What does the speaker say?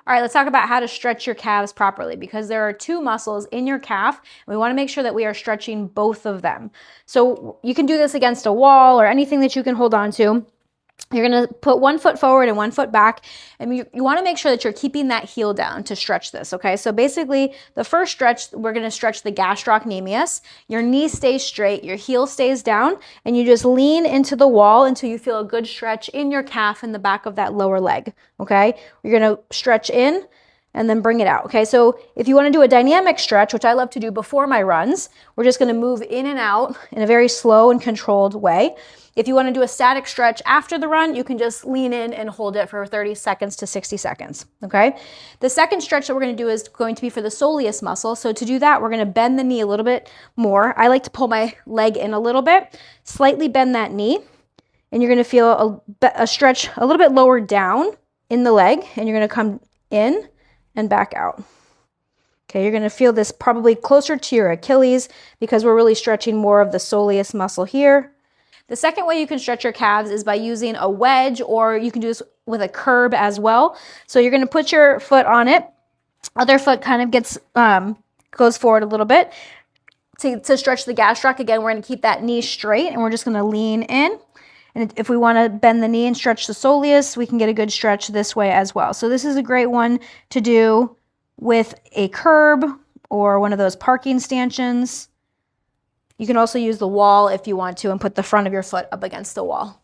All right, let's talk about how to stretch your calves properly, because there are two muscles in your calf, and we want to make sure that we are stretching both of them. So you can do this against a wall or anything that you can hold on to. You're going to put one foot forward and one foot back, and you want to make sure that you're keeping that heel down to stretch this, okay? So basically, the first stretch, we're going to stretch the gastrocnemius. Your knee stays straight, your heel stays down, and you just lean into the wall until you feel a good stretch in your calf in the back of that lower leg, okay? You're going to stretch in and then bring it out, okay? So if you want to do a dynamic stretch, which I love to do before my runs, we're just going to move in and out in a very slow and controlled way. If you want to do a static stretch after the run, you can just lean in and hold it for 30 seconds to 60 seconds, okay? The second stretch that we're going to do is going to be for the soleus muscle. So to do that, we're going to bend the knee a little bit more. I like to pull my leg in a little bit, slightly bend that knee, and you're going to feel a stretch a little bit lower down in the leg, and you're going to come in and back out. Okay, you're going to feel this probably closer to your Achilles because we're really stretching more of the soleus muscle here. The second way you can stretch your calves is by using a wedge, or you can do this with a curb as well. So you're going to put your foot on it. Other foot kind of gets goes forward a little bit. To stretch the gastroc, again, we're going to keep that knee straight, and we're just going to lean in. And if we want to bend the knee and stretch the soleus, we can get a good stretch this way as well. So this is a great one to do with a curb or one of those parking stanchions. You can also use the wall if you want to and put the front of your foot up against the wall.